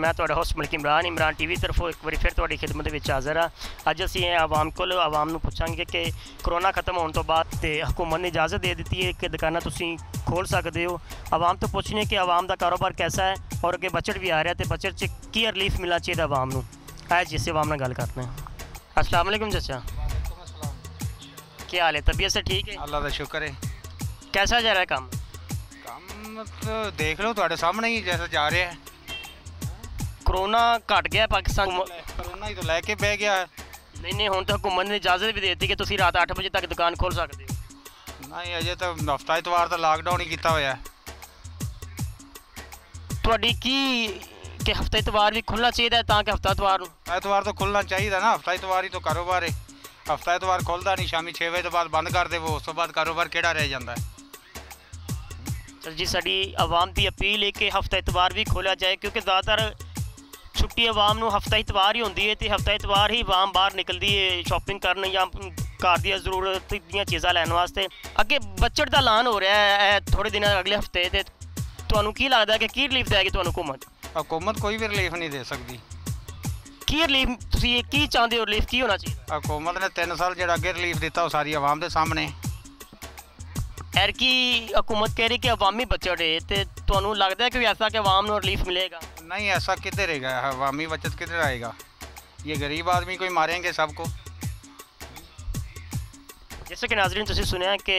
मैं तुहाडा host Malik Imran TV तरफों एक बार फिर तुहाडी खिदमत विच हाज़र हाँ। अज असीं आवाम कोल आवाम नूं पुछांगे कि कोरोना खत्म होने तो बाद ते हुकूमत ने इजाज़त दे दी है कि दुकानां तुसीं खोल सकते हो। आवाम तो पुछने कि आवाम का कारोबार कैसा है और अगे बजट भी आ रहा है तो बजट च की रिलीफ मिलना चाहिए आवाम नूं। है जिस आवाम नाल गल करते हैं। अस्सलाम वालेकुम चाचा, क्या हाल है? तबीयत से ठीक है? अल्लाह का शुक्र है। कैसा जा रहा है काम? काम तो देख लो तुम्हारे सामने ही जैसा जा रहा है। कोरोना घट गया पाकिस्तान? कोरोना ही तो लैके बह गया है। नहीं हुण तो हुकूमत ने इजाज़त भी दे दी कि तुसीं रात 8 बजे तक दुकान खोल सकते हो। नहीं अजे तो हफ्ता इतवार तो लॉकडाउन ही किया हुआ है। तुहाडी की कि हफ्ता इतवार भी खुलना चाहिए ताकि हफ्ता इतवार तो खुलना चाहिए ना। हफ्ता इतवार ही तो कारोबार है। हफ्ता इतवार खुलता नहीं, शामी 6 बजे तो बाद बंद कर दे वो, उस तो बाद कारोबार केड़ा रह जाता है। सर जी साड़ी आवाम की अपील है कि हफ्ता इतवार भी खोलिया जाए क्योंकि ज़्यादातर छुट्टी आवाम नूं हफ्ता इतवार ही होंदी है तो हफ्ता इतवार ही आवाम बाहर निकलती है शॉपिंग करन या घर दी जरूरत दी चीज़ां लैन वास्ते। अगे बजट का ऐलान हो रहा है थोड़े दिन अगले हफ्ते ते तुहानूं की लगदा है कि रिलीफ देगी तुहानूं हुकूमत? हुकूमत कोई भी रिलीफ नहीं दे सकती। की रिलीफ तुसीं की चाहते हो? रिलीफ की होना चाहिए? हुकूमत ने 3 साल जो अगे रिलीफ दिता वो सारी आवाम के सामने। एर की हुकूमत कह रही कि अवामी बजट है तो तुहानूं लगदा है कि ऐसा कि अवाम नूं रिलीफ मिलेगा? नहीं ऐसा किधर रहेगा, अवामी बचत किधर आएगा? ये गरीब आदमी को ही मारेंगे सबको। जैसे कि नाजरीन तुसीं सुनिया कि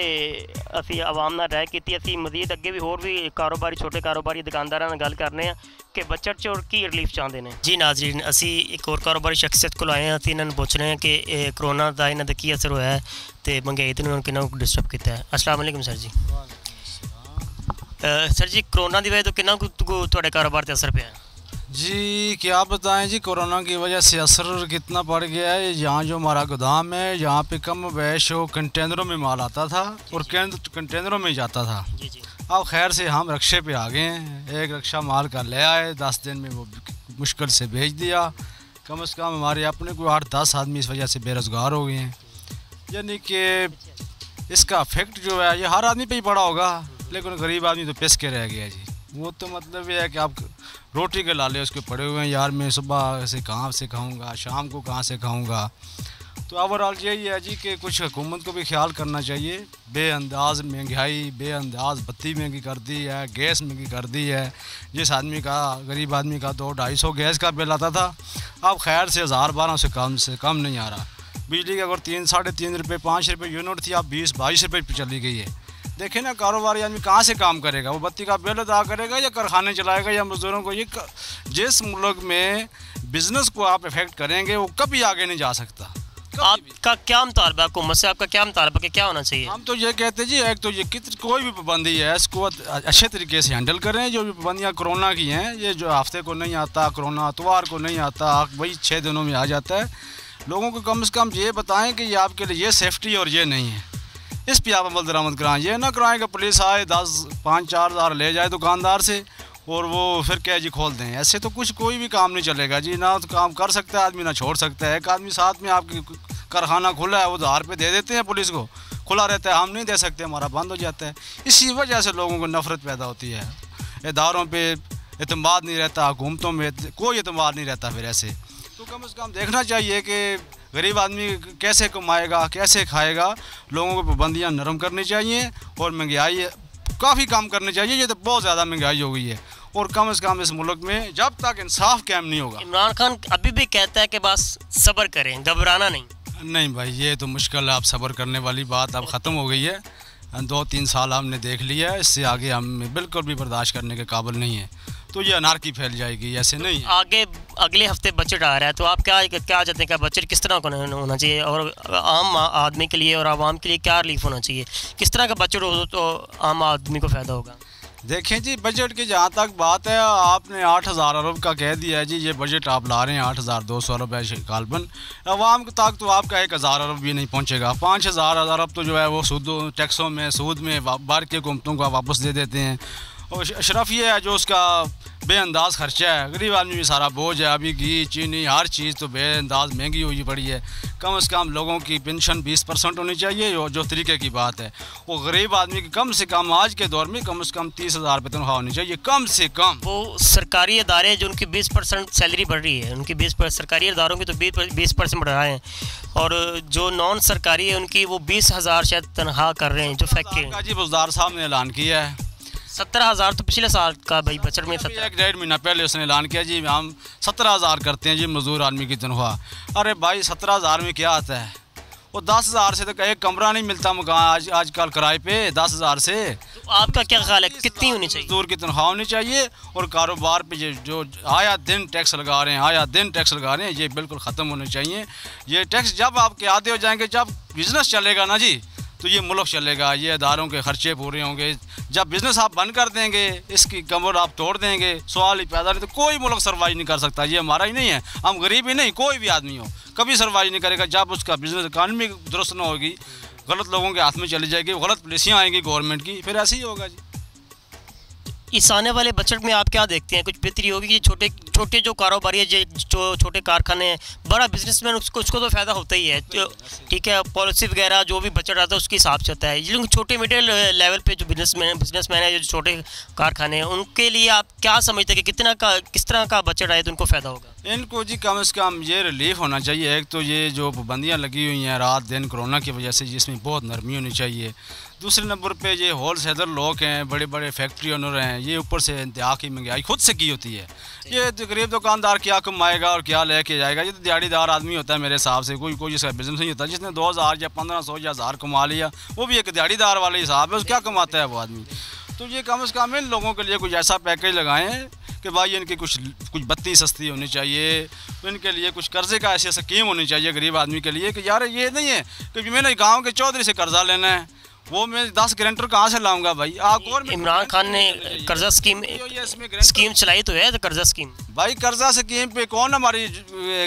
असी आवाम नाल राय कीती, असी मजीद अगे भी होर भी कारोबारी छोटे कारोबारी दुकानदारां नाल गल करने हैं कि बजट च और की रिलीफ चाहते हैं। जी नाजरीन असी एक और कारोबारी शख्सियत को आए हैं, असीं इन्हां नूं पुछ रहे हैं कि कोरोना का इन्हां दा की असर होया है तो महंगाई ते इन्हां किन्ना डिस्टर्ब किया है। अस्सलाम वालेकुम सर जी। सर जी कोरोना की वजह तो किन्ना तुहाडे कारोबार ते असर पिया? जी क्या बताएं जी, कोरोना की वजह से असर कितना पड़ गया है। यहाँ जो हमारा गोदाम है यहाँ पे कम वैश हो कंटेनरों में माल आता था और कंटेनरों में ही जाता था। जी जी। अब खैर से हम रक्शे पे आ गए हैं, एक रक्षा माल का ले आए, 10 दिन में वो मुश्किल से भेज दिया। कम से कम हमारे अपने कोई 8-10 आदमी इस वजह से बेरोज़गार हो गए हैं। यानी कि इसका इफेक्ट जो है ये हर आदमी पे ही पड़ा होगा, लेकिन गरीब आदमी तो पिस के रह गया जी। वो तो मतलब ये है कि आप रोटी के लाले उसके पड़े हुए हैं, यार मैं सुबह से कहाँ से खाऊंगा, शाम को कहाँ से खाऊंगा। तो ओवरऑल यही है जी कि कुछ हुकूमत को भी ख्याल करना चाहिए। बेअंदाज महंगाई, बेअंदाज बत्ती महंगी कर दी है, गैस महंगी कर दी है। जिस आदमी का गरीब आदमी का 200-250 गैस का बिल आता था, अब खैर से 1000-1200 से कम नहीं आ रहा। बिजली की अगर 3-3.5 रुपये 5 रुपये यूनिट थी, अब 20-22 रुपये पर चली गई है। देखें ना कारोबारी आदमी कहाँ से काम करेगा? वो बत्ती का बिल अदा करेगा या कारखाने चलाएगा या मज़दूरों को? ये जिस मुल्क में बिज़नेस को आप इफेक्ट करेंगे वो कभी आगे नहीं जा सकता। आपका क्या मुतालबा हुकूमत से? आपका क्या मुतालबा कि क्या होना चाहिए? हम तो ये कहते हैं जी, एक तो ये कोई भी पाबंदी है इसको अच्छे तरीके से हैंडल करें। जो भी पाबंदियाँ कोरोना की हैं, ये जो हफ्ते को नहीं आता, कोरोना इतवार को नहीं आता, वही 6 दिनों में आ जाता है। लोगों को कम से कम ये बताएँ कि ये आपके लिए ये सेफ्टी और ये नहीं है, इस पर आप अमल दरामद कराएँ। ये ना कराएँ कि पुलिस आए 10-5-4 हज़ार ले जाए दुकानदार से और वो फिर क्या जी खोल दें। ऐसे तो कोई भी काम नहीं चलेगा जी। ना तो काम कर सकता है आदमी, ना छोड़ सकता है। एक आदमी साथ में आपकी कारखाना खुला है, वो उधार पे दे देते हैं पुलिस को, खुला रहता है, हम नहीं दे सकते, हमारा बंद हो जाता है। इसी वजह से लोगों को नफ़रत पैदा होती है, इदारों पर एतमाद नहीं रहता, हुकूमतों में कोई एतमाद नहीं रहता। फिर ऐसे तो कम से कम देखना चाहिए कि गरीब आदमी कैसे कमाएगा, कैसे खाएगा। लोगों को पाबंदियाँ नरम करनी चाहिए और महंगाई काफ़ी कम करनी चाहिए। ये तो बहुत ज़्यादा महंगाई हो गई है और कम से कम इस मुल्क में जब तक इंसाफ कायम नहीं होगा। इमरान खान अभी भी कहता है कि बस सब्र करें, घबराना नहीं। नहीं भाई, ये तो मुश्किल है। आप सब्र करने वाली बात अब ख़त्म हो गई है। 2-3 साल हमने देख लिया है, इससे आगे हम बिल्कुल भी बर्दाश्त करने के काबिल नहीं है। तो ये अनारकी फैल जाएगी, ऐसे नहीं है। आगे अगले हफ्ते बजट आ रहा है तो आप क्या चाहते हैं कि बजट किस तरह का होना चाहिए और आम आदमी के लिए और आवाम के लिए क्या रिलीफ होना चाहिए? किस तरह का बजट हो तो आम आदमी को फ़ायदा होगा? देखें जी, बजट की जहाँ तक बात है, आपने 8000 अरब का कह दिया है जी। ये बजट आप ला रहे हैं 8200 अरब है गालबन। अवाम तक तो आपका 1000 अरब भी नहीं पहुँचेगा। 5000 अरब तो जो है वो सूद टैक्सों में, सूद में भर के हुकूमतों को वापस दे देते हैं और अशरफ ये है जो उसका बेअंदाज खर्चा है। गरीब आदमी भी सारा बोझ है, अभी घी चीनी हर चीज़ तो बेअंदाज महंगी हुई पड़ी है। कम से कम लोगों की पेंशन 20% होनी चाहिए, और जो तरीके की बात है वो गरीब आदमी की कम से कम आज के दौर में कम से कम 30,000 रुपये तनख्वाह होनी चाहिए कम से कम। वो सरकारी इदारे जो उनकी 20% सैलरी बढ़ रही है, उनकी 20% सरकारी इदारों की तो 20% बढ़ रहा है, और जो नॉन सरकारी है उनकी वो 20,000 शायद तनख्वाह कर रहे हैं। जो फैक्ट्री जी बुजदार साहब ने ऐलान किया है 17,000 तो पिछले साल का भाई बजट में 1-1.5 महीना पहले उसने ऐलान किया जी हम 17,000 करते हैं जी मजदूर आदमी की तनख्वाह। अरे भाई 17,000 में क्या आता है? वो 10,000 से तो एक कमरा नहीं मिलता मकान आजकल किराए पे 10,000 से। तो आपका क्या ख्याल है कितनी होनी चाहिए? मजदूर की तनख्वाह होनी चाहिए, और कारोबार पे जो आया दिन टैक्स लगा रहे हैं ये बिल्कुल ख़त्म होने चाहिए। ये टैक्स जब आपके आदे हो जाएंगे, जब बिज़नेस चलेगा ना जी तो ये मुल्क चलेगा, ये इदारों के खर्चे पूरे होंगे। जब बिज़नेस आप बंद कर देंगे, इसकी कमर आप तोड़ देंगे, सवाल ही पैदा नहीं, तो कोई मुल्क सर्वाइव नहीं कर सकता। ये हमारा ही नहीं है, हम गरीब ही नहीं, कोई भी आदमी हो कभी सर्वाइव नहीं करेगा जब उसका बिज़नेस इकानमी दुरुस्त ना होगी, गलत लोगों के हाथ में चली जाएगी, गलत पॉलिसियाँ आएंगी गवर्नमेंट की, फिर ऐसे ही होगा जी। इस आने वाले बजट में आप क्या देखते हैं? कुछ बेहतरी होगी कि छोटे छोटे जो कारोबारी है, जो छोटे कारखाने हैं, बड़ा बिजनेसमैन उसको तो फ़ायदा होता ही है, तो ठीक है, पॉलिसी वगैरह जो भी बजट आता है उसके हिसाब से होता है। लेकिन छोटे मिडिल लेवल पे जो बिजनेसमैन है, जो छोटे कारखाने हैं, उनके लिए आप क्या समझते हैं कि किस तरह का बजट आए तो उनको फ़ायदा होगा? इनको जी कम से कम ये रिलीफ होना चाहिए। एक तो ये जो पाबंदियाँ लगी हुई हैं रात दिन कोरोना की वजह से, जिसमें बहुत नरमी होनी चाहिए। दूसरे नंबर पे ये होल सेलर लोग हैं, बड़े बड़े फैक्ट्री ओनर हैं, ये ऊपर से इंतहा की महंगाई खुद से की होती है। ये गरीब दुकानदार क्या कमाएगा और क्या लेके जाएगा? ये तो दिहाड़ीदार आदमी होता है मेरे हिसाब से, कोई इसका बिजनेस नहीं होता। जिसने 2,000 या 1,500 या 1,000 कमा लिया, वो भी एक दिहाड़ीदार वाले हिसाब है, उस क्या कमाता है वो आदमी। तो ये कम से कम इन लोगों के लिए कुछ ऐसा पैकेज लगाएं कि भाई इनकी कुछ बत्ती सस्ती होनी चाहिए, इनके लिए कुछ कर्जे का ऐसी स्कीम होनी चाहिए गरीब आदमी के लिए कि यार ये नहीं है कि मैंने गांव के चौधरी से कर्जा लेना है, वो मैं 10 गारंटर कहाँ से लाऊंगा भाई? आप इमरान खान ने कर्जा स्कीम चलाई तो है, तो कर्जा स्कीम भाई कर्जा स्कीम पे कौन हमारी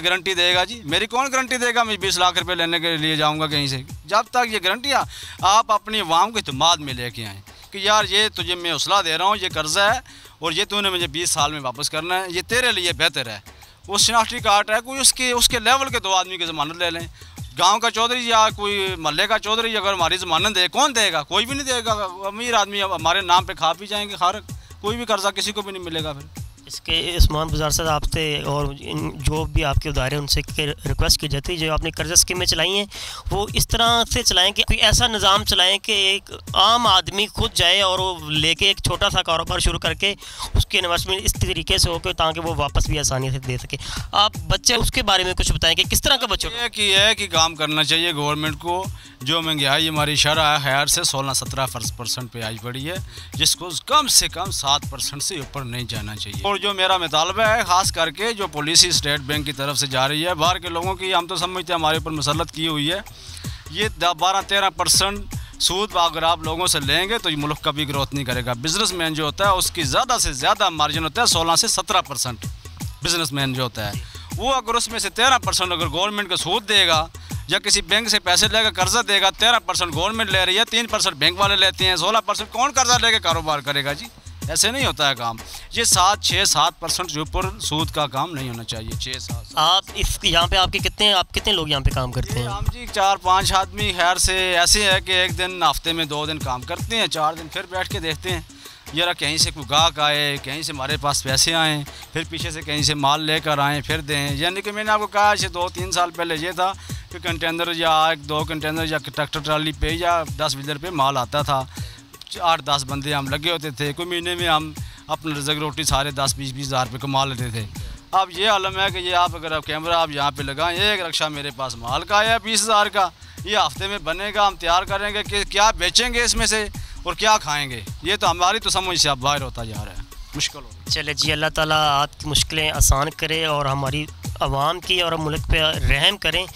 गारंटी देगा जी? मेरी कौन गारंटी देगा? मैं 20 लाख रुपए लेने के लिए जाऊंगा कहीं से? जब तक ये गारंटियाँ आप अपनी अवाम को इत्मीनान में लेके आएँ कि यार ये तुझे मैं हौसला दे रहा हूँ, ये कर्जा है और ये तूने मुझे 20 साल में वापस करना है, ये तेरे लिए बेहतर है। वो शनाख्ती कार्ड है, कोई उसके लेवल के 2 आदमी की ज़मानत ले लें। गांव का चौधरी या कोई महल्ले का चौधरी अगर हमारी ज़मानत दे, कौन देगा? कोई भी नहीं देगा। अमीर आदमी हमारे नाम पे खा पी जाएंगे, कोई भी कर्जा किसी को भी नहीं मिलेगा। फिर इसके उस्मान बाज़ार साहब आपसे और जो भी आपके उदारे उनसे रिक्वेस्ट की जाती है, जो आपने कर्जा स्कीमें चलाई हैं वो इस तरह से चलाएं कि कोई ऐसा निज़ाम चलाएं कि एक आम आदमी खुद जाए और वो लेके एक छोटा सा कारोबार शुरू करके उसकी इन्वेस्टमेंट इस तरीके से हो कि ताकि वो वापस भी आसानी से दे सके। आप बच्चे उसके बारे में कुछ बताएं कि किस तरह का बच्चों कि काम करना चाहिए गवर्नमेंट को। जो महंगाई हमारी शरह खैर से 16-17% पे आई पड़ी है, जिसको कम से कम 7% से ऊपर नहीं जाना चाहिए। और जो मेरा मुतालबा है ख़ास करके जो पॉलिसी स्टेट बैंक की तरफ से जा रही है, बाहर के लोगों की हम तो समझते हैं हमारे ऊपर मुसल्लत की हुई है, ये 12-13% सूद अगर आप लोगों से लेंगे तो ये मुल्क कभी ग्रोथ नहीं करेगा। बिजनेसमैन जो होता है उसकी ज़्यादा से ज़्यादा मार्जिन होता है 16 से 17%। बिजनेसमैन जो होता है वो अगर उसमें से 13% अगर गवर्नमेंट को सूद देगा या किसी बैंक से पैसे लेकर कर्जा देगा, 13% गवर्नमेंट ले रही है, 3% बैंक वाले लेते हैं, 16% कौन कर्जा लेके कारोबार करेगा जी? ऐसे नहीं होता है काम। ये 7-6-7% के ऊपर सूद का काम नहीं होना चाहिए। 6-7 आप इस यहाँ पे आप कितने लोग यहाँ पे काम करते हैं? हम जी 4-5 आदमी खैर से ऐसे है कि एक दिन हफ्ते में 2 दिन काम करते हैं, 4 दिन फिर बैठ के देखते हैं यार कहीं से कोई गाहक आए, कहीं से हमारे पास पैसे आएँ, फिर पीछे से कहीं से माल लेकर आएँ फिर दें। यानी कि मैंने आपको कहा ऐसे 2-3 साल पहले ये था कि कंटेनर या 1-2 कंटेनर या ट्रैक्टर ट्राली पे या 10 व्हीलर पे माल आता था, 8-10 बंदे हम लगे होते थे, कोई महीने में हम अपना रिजक रोटी सारे 10-20 हज़ार रुपये कमा लेते थे। अब ये आलम है कि ये आप अगर कैमरा आप यहाँ पे लगाएं, एक रक्षा मेरे पास माल का आया 20,000 का, ये हफ्ते में बनेगा, हम तैयार करेंगे कि क्या बेचेंगे इसमें से और क्या खाएंगे। ये तो हमारी तो समझ से अब बाहर होता जा रहा है, मुश्किल हो। चले जी, अल्लाह ताला आपकी मुश्किलें आसान करे और हमारी आवाम की और मुल्क पे रहम करें।